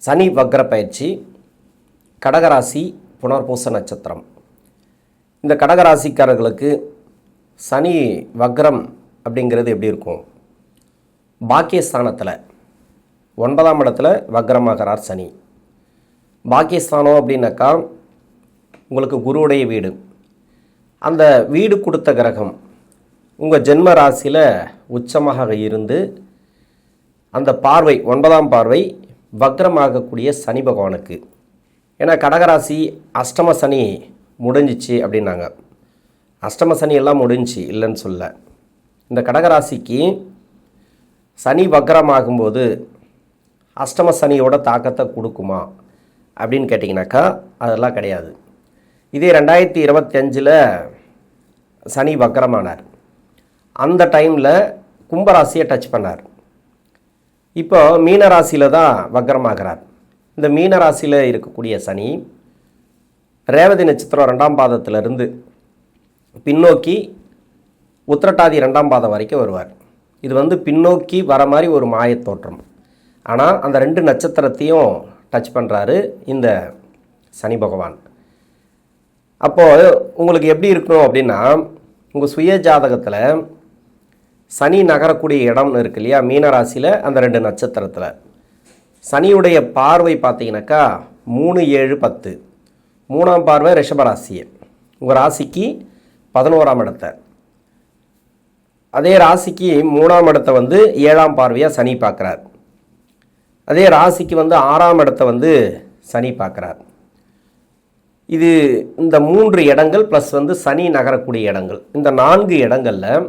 சனி வக்ர பயிற்சி, கடகராசி, புனர்பூச நட்சத்திரம். இந்த கடகராசிக்காரர்களுக்கு சனி வக்ரம் அப்படிங்கிறது எப்படி இருக்கும்? பாக்கியஸ்தானத்தில் 9ஆம் இடத்துல வக்ரமாகிறார் சனி. பாக்கியஸ்தானம் அப்படின்னாக்கா உங்களுக்கு குருவுடைய வீடு. அந்த வீடு கொடுத்த கிரகம் உங்கள் ஜென்ம ராசியில் உச்சமாக இருந்து அந்த பார்வை 9ஆம் பார்வை வக்ரமாகக்கூடிய சனி பகவானுக்கு. ஏன்னா கடகராசி அஷ்டம சனி முடிஞ்சிச்சு அப்படின்னாங்க. அஷ்டம சனி எல்லாம் முடிஞ்சு இல்லைன்னு சொல்ல. இந்த கடகராசிக்கு சனி வக்ரமாகும்போது அஷ்டம சனியோட தாக்கத்தை கொடுக்குமா அப்படின்னு கேட்டிங்கனாக்கா அதெல்லாம் கிடையாது. இதே 2025 சனி வக்ரமானார். அந்த டைமில் கும்பராசியை டச் பண்ணார். இப்போ மீனராசியில் தான் வக்ரமாகிறார். இந்த மீனராசியில் இருக்கக்கூடிய சனி ரேவதி நட்சத்திரம் 2ஆம் பாதத்திலிருந்து பின்னோக்கி உத்திரட்டாதி 2ஆம் பாதம் வரைக்கும் வருவார். இது பின்னோக்கி வர மாதிரி ஒரு மாயத்தோற்றம். ஆனால் அந்த 2 நட்சத்திரத்தையும் டச் பண்ணுறாரு இந்த சனி பகவான். அப்போது உங்களுக்கு எப்படி இருக்கணும் அப்படின்னா, உங்கள் சுய ஜாதகத்தில் சனி நகரக்கூடிய இடம்னு இருக்கு இல்லையா, மீனராசியில் அந்த 2 நட்சத்திரத்தில் சனியுடைய பார்வை பார்த்தீங்கன்னாக்கா 3, 7, 10. 3ஆம் பார்வை ரிஷபராசியை உங்கள் ராசிக்கு 11ஆம் இடத்தை. அதே ராசிக்கு 3ஆம் இடத்தை 7ஆம் பார்வையாக சனி பார்க்குறார். அதே ராசிக்கு 6ஆம் இடத்தை சனி பார்க்குறார். இது இந்த 3 இடங்கள் ப்ளஸ் சனி நகரக்கூடிய இடங்கள். இந்த 4 இடங்களில்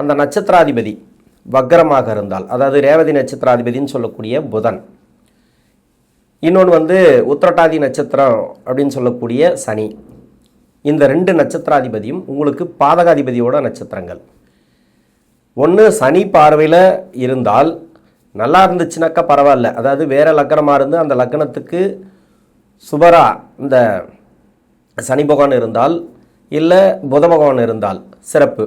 அந்த நட்சத்திராதிபதி வக்ரமாக இருந்தால், அதாவது ரேவதி நட்சத்திராதிபதினு சொல்லக்கூடிய புதன், இன்னொன்று உத்திரட்டாதி நட்சத்திரம் அப்படின்னு சொல்லக்கூடிய சனி, இந்த 2 நட்சத்திராதிபதியும் உங்களுக்கு பாதகாதிபதியோட நட்சத்திரங்கள். ஒன்று சனி பார்வையில் இருந்தால் நல்லா இருந்துச்சுனாக்கா பரவாயில்ல, அதாவது வேறு லக்னமாக இருந்து அந்த லக்னத்துக்கு சுபரா இந்த சனி பகவான் இருந்தால், இல்லை புத பகவான் இருந்தால் சிறப்பு.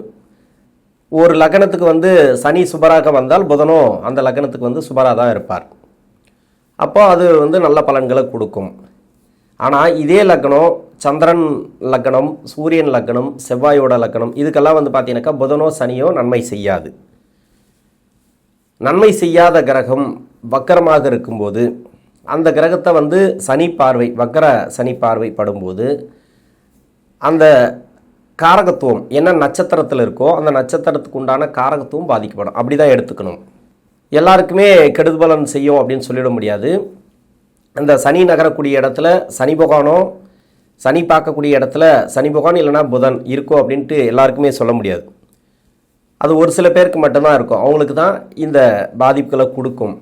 ஒரு லக்னத்துக்கு சனி சுபராக வந்தால் புதனும் அந்த லக்னத்துக்கு சுபராக தான் இருப்பார். அப்போ அது நல்ல பலன்களை கொடுக்கும். ஆனால் இதே லக்னம் சந்திரன் லக்னம், சூரியன் லக்னம், செவ்வாயோட லக்னம், இதுக்கெல்லாம் பார்த்தீங்கன்னாக்கா புதனோ சனியோ நன்மை செய்யாது. நன்மை செய்யாத கிரகம் வக்கரமாக இருக்கும்போது அந்த கிரகத்தை சனி பார்வை, வக்கர சனி பார்வை படும்போது அந்த காரகத்துவம் என்ன நட்சத்திரத்தில் இருக்கோ அந்த நட்சத்திரத்துக்கு உண்டான காரகத்துவம் பாதிக்கப்படும். அப்படி தான் எடுத்துக்கணும். எல்லாருக்குமே கெடுபலன் செய்யும் அப்படின்னு சொல்லிட முடியாது. அந்த சனி நகரக்கூடிய இடத்துல சனி பகவானோ, சனி பார்க்கக்கூடிய இடத்துல சனி பகவான் இல்லைனா புதன் இருக்கோ அப்படின்ட்டு எல்லாருக்குமே சொல்ல முடியாது. அது ஒரு சில பேருக்கு மட்டும்தான் இருக்கும். அவங்களுக்கு தான் இந்த பாதிப்புகளை கொடுக்கும்.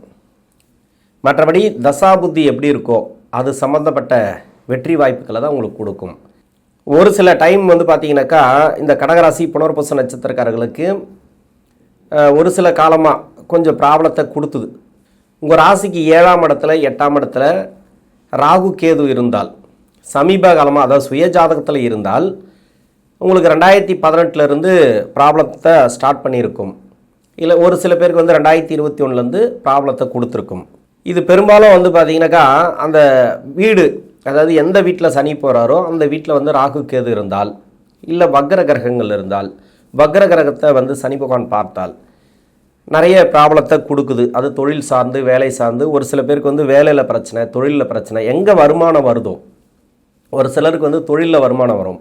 மற்றபடி தசாபுத்தி எப்படி இருக்கோ அது சம்மந்தப்பட்ட வெற்றி வாய்ப்புகளை தான் உங்களுக்கு கொடுக்கும். ஒரு சில டைம் பார்த்தீங்கன்னாக்கா இந்த கடகராசி புனர்பூச நட்சத்திரக்காரர்களுக்கு ஒரு சில காலமாக கொஞ்சம் ப்ராப்ளத்தை கொடுத்துது. உங்கள் ராசிக்கு 7ஆம் இடத்துல 8ஆம் இடத்துல ராகு கேது இருந்தால், சமீப காலமாக அதாவது சுய ஜாதகத்தில் இருந்தால் உங்களுக்கு 2018 ப்ராப்ளத்தை ஸ்டார்ட் பண்ணியிருக்கும். இல்லை ஒரு சில பேருக்கு 2021 ப்ராப்ளத்தை கொடுத்துருக்கும். இது பெரும்பாலும் பார்த்தீங்கன்னாக்கா அந்த வீடு, அதாவது எந்த வீட்டில் சனி போகிறாரோ அந்த வீட்டில் ராகு கேது இருந்தால், இல்லை வக்ர கிரகங்கள் இருந்தால், வக்ர கிரகத்தை சனி பகவான் பார்த்தால் நிறைய ப்ராப்ளத்தை கொடுக்குது. அது தொழில் சார்ந்து, வேலை சார்ந்து. ஒரு சில பேருக்கு வேலையில் பிரச்சனை, தொழிலில் பிரச்சனை. எங்கே வருமானம் வருதோ, ஒரு சிலருக்கு தொழிலில் வருமானம் வரும்,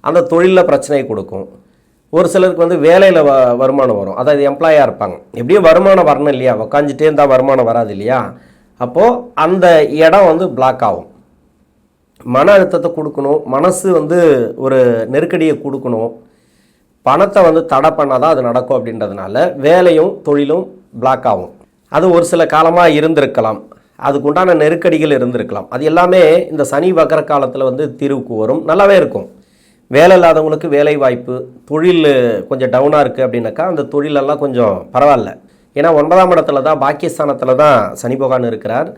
அந்த தொழிலில் பிரச்சனையை கொடுக்கும். ஒரு சிலருக்கு வேலையில் வருமானம் வரும், அதாவது எம்ப்ளாயாக இருப்பாங்க. எப்படியும் வருமானம் வரணும் இல்லையா, உக்காந்துட்டே இருந்தால் வருமானம் வராது இல்லையா. அப்போது அந்த இடம் பிளாக் ஆகும். மன அழுத்தத்தை கொடுக்கணும், மனசு ஒரு நெருக்கடியை கொடுக்கணும், பணத்தை தடை பண்ணால் தான் அது நடக்கும். அப்படின்றதுனால வேலையும் தொழிலும் பிளாக் ஆகும். அது ஒரு சில காலமாக இருந்திருக்கலாம், அதுக்குண்டான நெருக்கடிகள் இருந்திருக்கலாம். அது எல்லாமே இந்த சனி வக்கர காலத்தில் தீர்வுக்கு வரும். நல்லாவே இருக்கும். வேலை இல்லாதவங்களுக்கு வேலை வாய்ப்பு, தொழில் கொஞ்சம் டவுனாக இருக்குது அப்படின்னாக்கா அந்த தொழிலெல்லாம் கொஞ்சம் பரவாயில்ல. ஏன்னா 9ஆம் இடத்துல தான், பாக்கியஸ்தானத்தில் தான் சனி பகவான் இருக்கிறார்.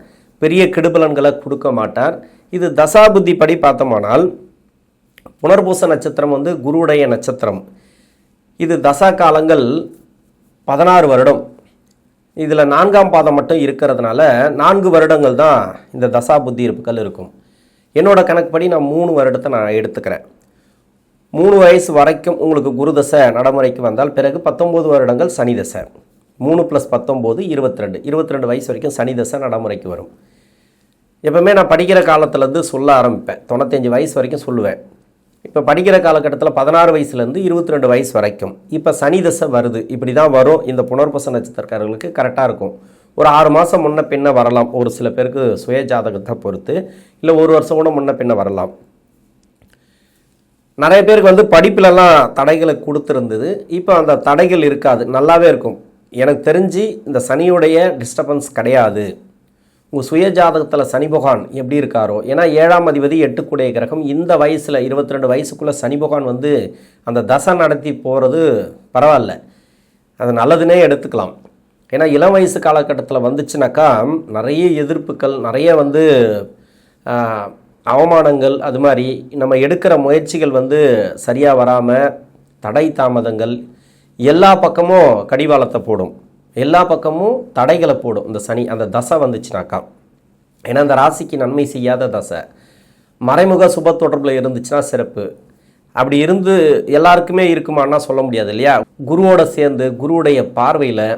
பெரிய கெடுபலன்களை கொடுக்க மாட்டார். இது தசாபுத்தி படி பார்த்தோமானால் புனர்பூச நட்சத்திரம் குருவுடைய நட்சத்திரம். இது தசா காலங்கள் 16 வருடம். இதில் 4ஆம் பாதம் மட்டும் இருக்கிறதுனால 4 வருடங்கள் தான் இந்த தசா புத்தி இருப்புகள் இருக்கும். என்னோட கணக்குப்படி நான் 3 வருடத்தை நான் எடுத்துக்கிறேன். 3 வயசு வரைக்கும் உங்களுக்கு குரு தசை நடைமுறைக்கு வந்தால் பிறகு 19 வருடங்கள் சனி தசை. 3 + 19 22 வயசு வரைக்கும் சனி தசை நடைமுறைக்கு வரும். எப்பவுமே நான் படிக்கிற காலத்துலேருந்து சொல்ல ஆரம்பிப்பேன். 95 வயசு வரைக்கும் சொல்லுவேன். இப்போ படிக்கிற காலகட்டத்தில் 16 வயசுலேருந்து 22 வயசு வரைக்கும் இப்போ சனி தசை வருது. இப்படி தான் வரும். இந்த புனர்பூச நட்சத்திரக்காரர்களுக்கு கரெக்டாக இருக்கும். ஒரு 6 மாதம் முன்ன பின்ன வரலாம். ஒரு சில பேருக்கு சுய ஜாதகத்தை பொறுத்து, இல்லை 1 வருஷம் கூட முன்ன பின்ன வரலாம். நிறைய பேருக்கு வந்து படிப்பிலலாம் தடைகளை கொடுத்துருந்தது. இப்போ அந்த தடைகள் இருக்காது, நல்லாவே இருக்கும். எனக்கு தெரிஞ்சு இந்த சனியுடைய டிஸ்டர்பன்ஸ் கிடையாது. உங்கள் சுய ஜாதகத்தில் சனி பகவான் எப்படி இருக்காரோ, ஏன்னா 7ஆம் அதிபதி 8 கிரகம். இந்த வயசில் 22 வயசுக்குள்ளே சனி பகவான் வந்து அந்த தசை நடத்தி போகிறது பரவாயில்ல, அது நல்லதுன்னே எடுத்துக்கலாம். ஏன்னா இளம் வயசு காலகட்டத்தில் வந்துச்சுனாக்கா நிறைய எதிர்ப்புகள், நிறைய வந்து அவமானங்கள், அது மாதிரி நம்ம எடுக்கிற முயற்சிகள் வந்து சரியாக வராமல் தடை தாமதங்கள், எல்லா பக்கமும் கடிவாளத்தை போடும், எல்லா பக்கமும் தடைகளை போடும் இந்த சனி அந்த தசை வந்துச்சுனாக்கா. ஏன்னா அந்த ராசிக்கு நன்மை செய்யாத தசை. மறைமுக சுப தொடர்பில் இருந்துச்சுன்னா சிறப்பு. அப்படி இருந்து எல்லாருக்குமே இருக்குமான்னா சொல்ல முடியாது இல்லையா. குருவோட சேர்ந்து குருவுடைய பார்வையில்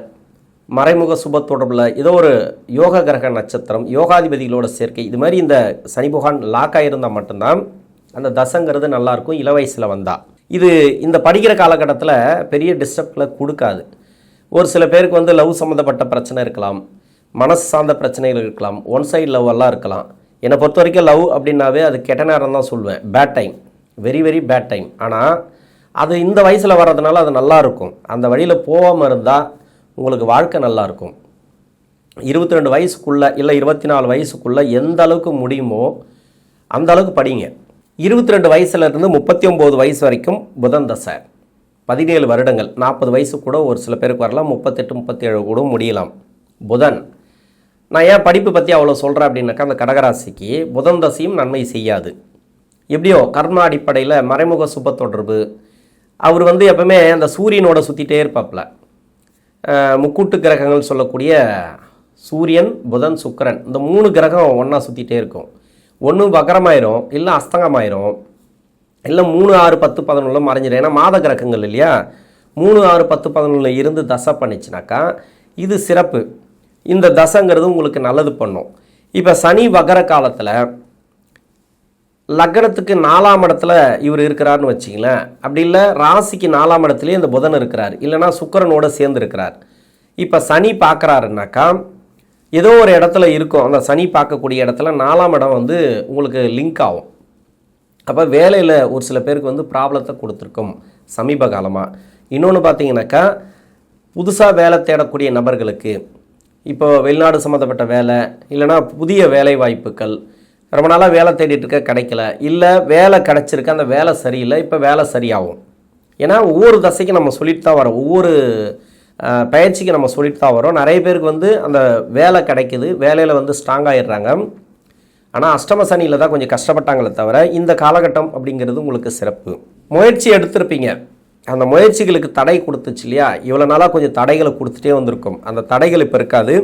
மறைமுக சுப தொடர்பில் ஏதோ ஒரு யோக கிரக நட்சத்திரம், யோகாதிபதிகளோட சேர்க்கை, இது மாதிரி இந்த சனி பகவான் லாக்காக இருந்தால் மட்டும்தான் அந்த தசைங்கிறது நல்லாயிருக்கும் இள வயசில் வந்தால். இது இந்த படிக்கிற காலகட்டத்தில் பெரிய டிஸ்டர்பில் கொடுக்காது. ஒரு சில பேருக்கு வந்து லவ் சம்மந்தப்பட்ட பிரச்சனை இருக்கலாம், மனசு சார்ந்த பிரச்சனைகள் இருக்கலாம், ஒன் சைடு லவ் எல்லாம் இருக்கலாம். என்னை பொறுத்த வரைக்கும் லவ் அப்படின்னாவே அது கெட்ட நேரம் தான் சொல்லுவேன். Bad time, very very bad time. ஆனால் அது இந்த வயசில் வர்றதுனால அது நல்லாயிருக்கும். அந்த வழியில் போகாமல் இருந்தால் உங்களுக்கு வாழ்க்கை நல்லாயிருக்கும். 22 வயசுக்குள்ளே இல்லை 24 வயசுக்குள்ளே எந்த அளவுக்கு முடியுமோ அந்த அளவுக்கு படிங்க. 22 வயசுலேருந்து 39 வயசு வரைக்கும் புதன் தசை 17 வருடங்கள். 40 வயசு கூட ஒரு சில பேருக்கு வரலாம், 38 37 கூட முடியலாம் புதன். நான் ஏன் படிப்பு பற்றி அவ்வளோ சொல்கிறேன் அப்படின்னாக்கா, அந்த கடகராசிக்கு புதன் தசையும் நன்மை செய்யாது. எப்படியோ கர்ம அடிப்படையில் மறைமுக சுப தொடர்பு. அவர் வந்து எப்பவுமே அந்த சூரியனோட சுற்றிட்டே இருப்பாப்புல. முக்கூட்டு கிரகங்கள் சொல்லக்கூடிய சூரியன், புதன், சுக்கிரன், இந்த 3 கிரகம் ஒன்றா சுற்றிட்டே இருக்கும். ஒன்று வக்கரமாயிரும், இல்லை அஸ்தங்கமாயிரும், இல்லை 3 6 10 11 மறைஞ்சிடும். ஏன்னா மாத கிரகங்கள் இல்லையா. 3 6 10 11 இருந்து தசை பண்ணிச்சுனாக்கா இது சிறப்பு. இந்த தசைங்கிறது உங்களுக்கு நல்லது பண்ணும். இப்போ சனி வக்கர காலத்தில் லக்னத்துக்கு 4ஆம் இடத்துல இவர் இருக்கிறாருன்னு வச்சிங்களேன். அப்படி இல்லை ராசிக்கு 4ஆம் இடத்துலேயே இந்த புதன் இருக்கிறார், இல்லைனா சுக்கிரனோட சேர்ந்து இருக்கிறார். இப்போ சனி பார்க்குறாருனாக்கா ஏதோ ஒரு இடத்துல இருக்கும். அந்த சனி பார்க்கக்கூடிய இடத்துல 4ஆம் இடம் வந்து உங்களுக்கு லிங்க் ஆகும். அப்போ வேலையில் ஒரு சில பேருக்கு வந்து ப்ராப்ளத்தை கொடுத்துருக்கும் சமீப காலமாக. இன்னொன்று பார்த்தீங்கன்னாக்கா, புதுசாக வேலை தேடக்கூடிய நபர்களுக்கு இப்போ வெளிநாடு சம்மந்தப்பட்ட வேலை, இல்லைனா புதிய வேலை வாய்ப்புகள், ரொம்ப நாளாக வேலை தேடிட்டு இருக்க கிடைக்கல, இல்லை வேலை கிடச்சிருக்கு அந்த வேலை சரியில்லை, இப்போ வேலை சரியாகும். ஏன்னா ஒவ்வொரு தசைக்கும் நம்ம சொல்லிட்டு தான் வரோம், ஒவ்வொரு பயிற்சிக்கு நம்ம சொல்லிட்டு தான் வரோம். நிறைய பேருக்கு வந்து அந்த வேலை கிடைக்குது, வேலையில் வந்து ஸ்ட்ராங் ஆகிடுறாங்க. ஆனால் அஷ்டம சனியில் தான் கொஞ்சம் கஷ்டப்பட்டாங்களே தவிர இந்த காலகட்டம் அப்படிங்கிறது உங்களுக்கு சிறப்பு. முயற்சி எடுத்திருப்பீங்க, அந்த முயற்சிகளுக்கு தடை கொடுத்துச்சு இல்லையா. இவ்வளோ நாளாக கொஞ்சம் தடைகளை கொடுத்துட்டே வந்திருக்கும். அந்த தடைகள் இப்போ இருக்காது.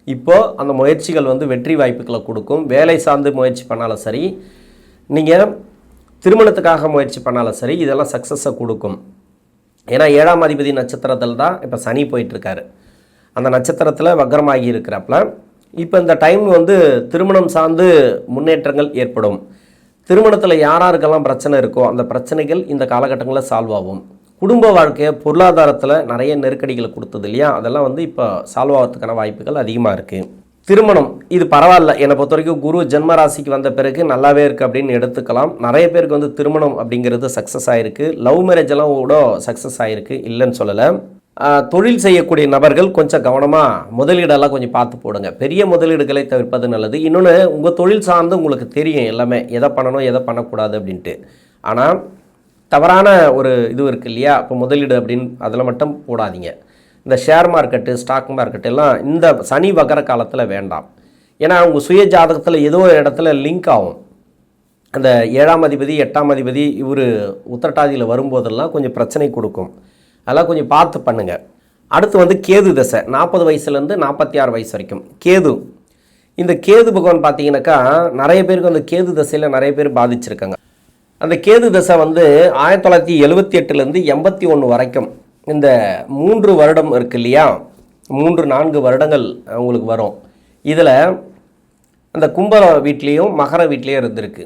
இப்போது அந்த முயற்சிகள் வந்து வெற்றி வாய்ப்புகளை கொடுக்கும். வேலை சார்ந்து முயற்சி பண்ணாலும் சரி, நீங்கள் திருமணத்துக்காக முயற்சி பண்ணாலும் சரி, இதெல்லாம் சக்ஸஸை கொடுக்கும். ஏன்னா 7ஆம் அதிபதி நட்சத்திரத்தில் தான் இப்போ சனி போயிட்டுருக்காரு. அந்த நட்சத்திரத்தில் வக்ரமாகி இருக்கிறப்பல இப்போ இந்த டைம் வந்து திருமணம் சார்ந்து முன்னேற்றங்கள் ஏற்படும். திருமணத்தில் யாராருக்கெல்லாம் பிரச்சனை இருக்கோ அந்த பிரச்சனைகள் இந்த காலகட்டங்களில் சால்வ் ஆகும். குடும்ப வாழ்க்கையை பொருளாதாரத்தில் நிறைய நெருக்கடிகளை கொடுத்தது இல்லையா, அதெல்லாம் வந்து இப்போ சால்வ் ஆகிறதுக்கான வாய்ப்புகள் அதிகமாக இருக்குது. திருமணம் இது பரவாயில்ல, என்னை பொறுத்த வரைக்கும் குரு ஜென்ம ராசிக்கு வந்த பிறகு நல்லாவே இருக்குது அப்படின்னு எடுத்துக்கலாம். நிறைய பேருக்கு வந்து திருமணம் அப்படிங்கிறது சக்ஸஸ் ஆகிருக்கு. லவ் மேரேஜ் எல்லாம் கூட சக்ஸஸ் ஆகிருக்கு, இல்லைன்னு சொல்லலை. தொழில் செய்யக்கூடிய நபர்கள் கொஞ்சம் கவனமாக முதலீடெல்லாம் கொஞ்சம் பார்த்து போடுங்க. பெரிய முதலீடுகளை தவிர்ப்பது நல்லது. இன்னொன்று, உங்கள் தொழில் சார்ந்து உங்களுக்கு தெரியும் எல்லாமே, எதை பண்ணணும் எதை பண்ணக்கூடாது அப்படின்ட்டு. ஆனால் தவறான ஒரு இது இருக்குது இல்லையா, இப்போ முதலீடு அப்படின்னு அதில் மட்டும் போடாதீங்க. இந்த ஷேர் மார்க்கெட்டு, ஸ்டாக் மார்க்கெட்டு எல்லாம் இந்த சனி வக்கர காலத்தில் வேண்டாம். ஏன்னா உங்கள் சுய ஜாதகத்தில் ஏதோ ஒரு இடத்துல லிங்க் ஆகும். அந்த 7ஆம் அதிபதி 8ஆம் அதிபதி இவர் உத்திரட்டாதியில் வரும்போதெல்லாம் கொஞ்சம் பிரச்சனை கொடுக்கும். அதெல்லாம் கொஞ்சம் பார்த்து பண்ணுங்கள். அடுத்து வந்து கேது தசை 40 வயசுலேருந்து 46 வயசு வரைக்கும் கேது. இந்த கேது பகவான் பார்த்தீங்கன்னாக்கா நிறைய பேருக்கு அந்த கேது தசையில் நிறைய பேர் பாதிச்சிருக்காங்க. அந்த கேது தசை வந்து 1978லேருந்து 81 வரைக்கும் இந்த 3 வருடம் இருக்கு இல்லையா, 3-4 வருடங்கள் உங்களுக்கு வரும். இதில் அந்த கும்ப வீட்லேயும் மகர வீட்லேயும் இருந்திருக்கு.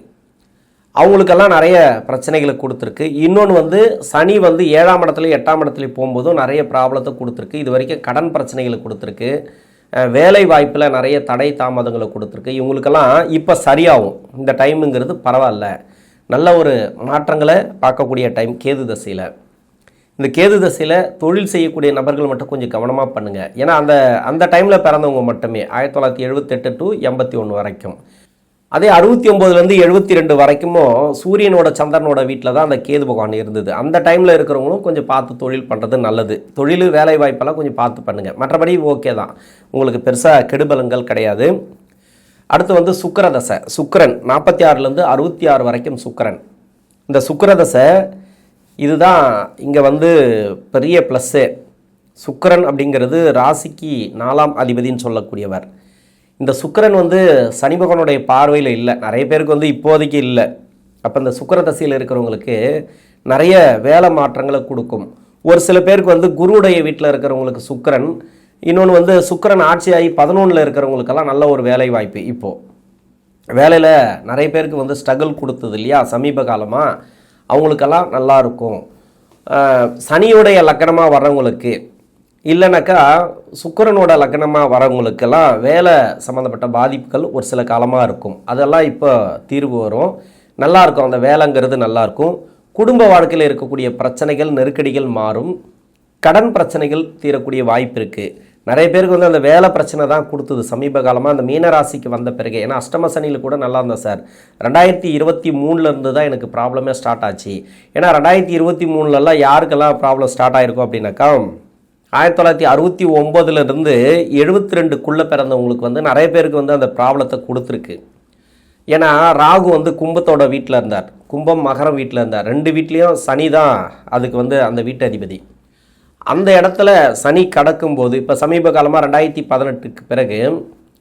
அவங்களுக்கெல்லாம் நிறைய பிரச்சனைகளை கொடுத்துருக்கு. இன்னொன்று வந்து சனி வந்து 7ஆம் இடத்துலையும் 8ஆம் இடத்துலையும் போகும்போதும் நிறைய ப்ராப்ளத்தை கொடுத்துருக்கு. இது வரைக்கும் கடன் பிரச்சனைகளை கொடுத்துருக்கு. வேலை வாய்ப்பில் நிறைய தடை தாமதங்களை கொடுத்துருக்கு. இவங்களுக்கெல்லாம் இப்போ சரியாகும். இந்த டைமுங்கிறது பரவாயில்ல, நல்ல ஒரு மாற்றங்களை பார்க்கக்கூடிய டைம் கேது தசையில். இந்த கேது தசையில் தொழில் செய்யக்கூடிய நபர்கள் மட்டும் கொஞ்சம் கவனமாக பண்ணுங்கள். ஏன்னா அந்த டைமில் பிறந்தவங்க மட்டுமே 1978 to 81 வரைக்கும். அதே 69லேருந்து 72 வரைக்கும் சூரியனோட சந்திரனோட வீட்டில் தான் அந்த கேது பகவான் இருந்தது. அந்த டைமில் இருக்கிறவங்களும் கொஞ்சம் பார்த்து தொழில் பண்ணுறது நல்லது. தொழில் வேலை வாய்ப்பெல்லாம் கொஞ்சம் பார்த்து பண்ணுங்கள். மற்றபடி ஓகே தான், உங்களுக்கு பெருசாக கெடுபலங்கள் கிடையாது. அடுத்து வந்து சுக்கிரதசை. சுக்கிரன் 46லேருந்து 66 வரைக்கும் சுக்கிரன். இந்த சுக்கிரதசை இதுதான் இங்கே வந்து பெரிய ப்ளஸ்ஸு. சுக்கிரன் அப்படிங்கிறது ராசிக்கு 4ஆம் அதிபதின்னு சொல்லக்கூடியவர். இந்த சுக்கிரன் வந்து சனி பகவானுடைய பார்வையில் இல்லை, நிறைய பேருக்கு வந்து இப்போதைக்கு இல்லை. அப்போ இந்த சுக்கிரதசையில் இருக்கிறவங்களுக்கு நிறைய வேலை மாற்றங்களை கொடுக்கும். ஒரு சில பேருக்கு வந்து குருவுடைய வீட்டில் இருக்கிறவங்களுக்கு சுக்கிரன், இன்னொன்று வந்து சுக்கிரன் ஆட்சியாகி 11ல் இருக்கிறவங்களுக்கெல்லாம் நல்ல ஒரு வேலை வாய்ப்பு. இப்போது வேலையில் நிறைய பேருக்கு வந்து ஸ்ட்ரகிள் கொடுத்தது இல்லையா சமீப காலமாக, அவங்களுக்கெல்லாம் நல்லா இருக்கும். சனியோடைய லக்கணமாக வர்றவங்களுக்கு இல்லைனாக்கா சுக்கிரனோட லக்கணமாக வரவங்களுக்கெல்லாம் வேலை சம்மந்தப்பட்ட பாதிப்புகள் ஒரு சில காலமாக இருக்கும். அதெல்லாம் இப்போ தீர்வு வரும், நல்லாயிருக்கும். அந்த வேலைங்கிறது நல்லாயிருக்கும். குடும்ப வாழ்க்கையில் இருக்கக்கூடிய பிரச்சனைகள் நெருக்கடிகள் மாறும். கடன் பிரச்சனைகள் தீரக்கூடிய வாய்ப்பு இருக்குது. நிறைய பேருக்கு வந்து அந்த வேலை பிரச்சனை தான் கொடுத்தது சமீப காலமாக அந்த மீனராசிக்கு வந்த பிறகு. ஏன்னா அஷ்டம சனியில் கூட நல்லா இருந்தேன் சார், 2023லேருந்து தான் எனக்கு ப்ராப்ளமே ஸ்டார்ட் ஆச்சு. ஏன்னா 2023லலாம் யாருக்கெல்லாம் ப்ராப்ளம் ஸ்டார்ட் ஆகிருக்கும் அப்படின்னாக்கா 1969லேருந்து 72க்குள்ளே பிறந்தவங்களுக்கு வந்து நிறைய பேருக்கு வந்து அந்த ப்ராப்ளத்தை கொடுத்துருக்கு. ஏன்னா ராகு வந்து கும்பத்தோட வீட்டில் இருந்தார், கும்பம் மகரம் வீட்டில் இருந்தார். 2 வீட்லேயும் சனி தான் அதுக்கு வந்து அந்த வீட்டு அதிபதி. அந்த இடத்துல சனி கடக்கும்போது இப்போ சமீப காலமாக 2018க்கு பிறகு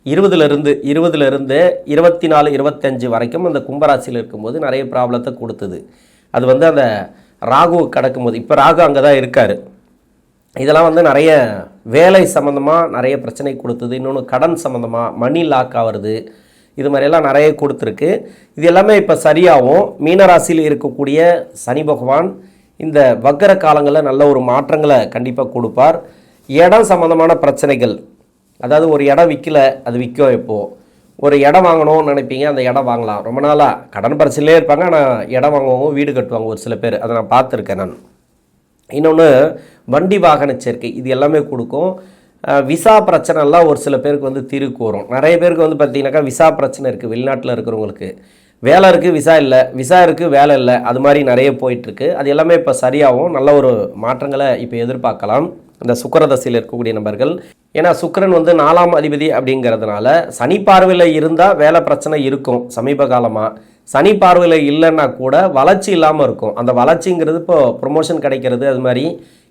20லேருந்து 24, 25 வரைக்கும் அந்த கும்பராசியில் இருக்கும்போது நிறைய ப்ராப்ளத்தை கொடுத்தது. அது வந்து அந்த ராகு கடக்கும்போது, இப்போ ராகு அங்கே தான் இருக்கார். இதெல்லாம் வந்து நிறைய வேலை சம்மந்தமாக நிறைய பிரச்சனை கொடுத்தது. இன்னொன்று கடன் சம்மந்தமாக மணி லாக் ஆகிறது, இது மாதிரியெல்லாம் நிறைய கொடுத்துருக்கு. இது எல்லாமே இப்போ சரியாகும். மீனராசியில் இருக்கக்கூடிய சனி பகவான் இந்த வக்கர காலங்களில் நல்ல ஒரு மாற்றங்களை கண்டிப்பாக கொடுப்பார். இடம் சம்மந்தமான பிரச்சனைகள், அதாவது ஒரு இடம் விற்கல, அது விற்கும். இப்போது ஒரு இடம் வாங்கணும்னு நினைப்பீங்க, அந்த இடம் வாங்கலாம். ரொம்ப நாளாக கடன் பிரச்சனையிலே இருப்பாங்க, ஆனால் இடம் வாங்குவாங்க, வீடு கட்டுவாங்க ஒரு சில பேர். அதை நான் பார்த்துருக்கேன் நான். இன்னொன்று வண்டி வாகன சேர்க்கை, இது எல்லாமே கொடுக்கும். விசா பிரச்சனைலாம் ஒரு சில பேருக்கு வந்து தீர்வுக்கு வரும். நிறைய பேருக்கு வந்து பார்த்திங்கனாக்கா விசா பிரச்சனை இருக்குது. வெளிநாட்டில் இருக்கிறவங்களுக்கு வேலை இருக்குது, விசா இல்லை, விசா இருக்குது, வேலை இல்லை, அது மாதிரி நிறைய போயிட்டுருக்கு. அது எல்லாமே இப்போ சரியாகும். நல்ல ஒரு மாற்றங்களை இப்போ எதிர்பார்க்கலாம் இந்த சுக்கிரதசையில் இருக்கக்கூடிய நபர்கள். ஏன்னா சுக்கிரன் வந்து 4ஆம் அதிபதி அப்படிங்கிறதுனால சனி பார்வையில் இருந்தால் வேலை பிரச்சனை இருக்கும் சமீப காலமாக. சனி பார்வையில் இல்லைன்னா கூட வளர்ச்சி இல்லாமல் இருக்கும். அந்த வளர்ச்சிங்கிறது இப்போ ப்ரொமோஷன் கிடைக்கிறது, அது மாதிரி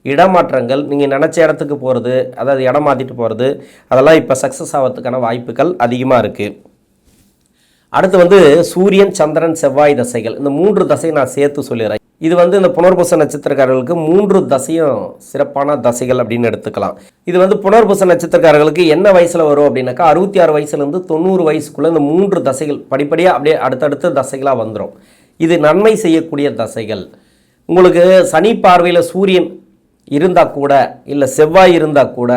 இடமாற்றங்கள், நீங்கள் நினச்ச இடத்துக்கு போகிறது, அதாவது இடம் மாற்றிட்டு போகிறது, அதெல்லாம் இப்போ சக்ஸஸ் ஆகிறதுக்கான வாய்ப்புகள் அதிகமாக இருக்குது. அடுத்து வந்து சூரியன் சந்திரன் செவ்வாய் தசைகள், இந்த 3 தசை நான் சேர்த்து சொல்லிடுறேன். இது வந்து இந்த புனர்பூச நட்சத்திரக்காரர்களுக்கு 3 தசையும் சிறப்பான தசைகள் அப்படின்னு எடுத்துக்கலாம். இது வந்து புனர்பூச நட்சத்திரக்காரர்களுக்கு என்ன வயசில் வரும் அப்படின்னாக்கா 66 வயசுலேருந்து 90 வயசுக்குள்ளே இந்த 3 தசைகள் படிப்படியாக அப்படியே அடுத்தடுத்த தசைகளாக வந்துடும். இது நன்மை செய்யக்கூடிய தசைகள். உங்களுக்கு சனி பார்வையில் சூரியன் இருந்தால் கூட, இல்லை செவ்வாய் இருந்தால் கூட,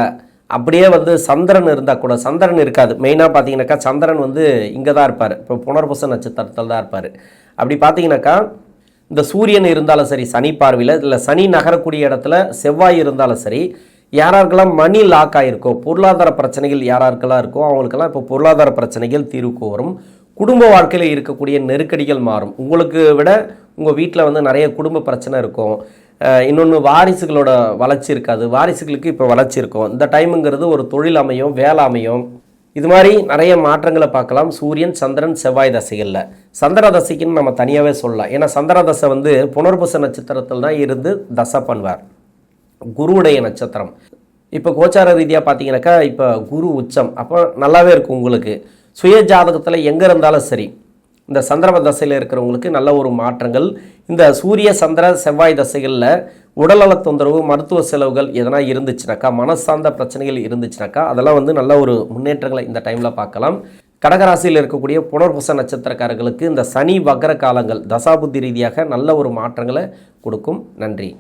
அப்படியே வந்து சந்திரன் இருந்தால் கூட, சந்திரன் இருக்காது மெயினாக பார்த்தீங்கன்னாக்கா, சந்திரன் வந்து இங்கே தான் இருப்பார், இப்போ புனர்பூச நட்சத்திரத்தில் தான் இருப்பார். அப்படி பார்த்தீங்கன்னாக்கா இந்த சூரியன் இருந்தாலும் சரி சனி பார்வையில், இல்லை சனி நகரக்கூடிய இடத்துல செவ்வாய் இருந்தாலும் சரி, யாராருக்கெல்லாம் மணி லாக் ஆகிருக்கோ, பொருளாதார பிரச்சனைகள் யாராருக்கெல்லாம் இருக்கோ அவங்களுக்கெல்லாம் இப்போ பொருளாதார பிரச்சனைகள் தீர்வுக்கு வரும். குடும்ப வாழ்க்கையில் இருக்கக்கூடிய நெருக்கடிகள் மாறும். உங்களுக்கு விட உங்கள் வீட்டில் வந்து நிறைய குடும்ப பிரச்சனை இருக்கும். இன்னொன்று வாரிசுகளோட வளர்ச்சி இருக்காது, வாரிசுகளுக்கு இப்போ வளர்ச்சி இருக்கும். இந்த டைமுங்கிறது ஒரு தொழில் அமையும், வேலை அமையும். இது மாதிரி நிறைய மாற்றங்களை பார்க்கலாம் சூரியன் சந்திரன் செவ்வாய் தசைகளில். சந்திர தசைக்குன்னு நம்ம தனியாகவே சொல்லலாம். ஏன்னா சந்திர தசை வந்து புனர்பூச நட்சத்திரத்தில் தான் இருந்து தசை பண்ணுவார், குருவுடைய நட்சத்திரம். இப்போ கோச்சார ரீதியாக பார்த்தீங்கன்னாக்கா இப்போ குரு உச்சம், அப்போ நல்லாவே இருக்கும் உங்களுக்கு. சுய ஜாதகத்தில் எங்கே இருந்தாலும் சரி, இந்த சந்திரம தசையில் இருக்கிறவங்களுக்கு நல்ல ஒரு மாற்றங்கள். இந்த சூரிய சந்திர செவ்வாய் தசைகளில் உடல்நல தொந்தரவு, மருத்துவ செலவுகள் எதனா இருந்துச்சுனாக்கா, மனசார்ந்த பிரச்சனைகள் இருந்துச்சுனாக்கா, அதெல்லாம் வந்து நல்ல ஒரு முன்னேற்றங்களை இந்த டைமில் பார்க்கலாம். கடகராசியில் இருக்கக்கூடிய புனர்பூச நட்சத்திரக்காரர்களுக்கு இந்த சனி வக்ர காலங்கள் தசாபுத்தி ரீதியாக நல்ல ஒரு மாற்றங்களை கொடுக்கும். நன்றி.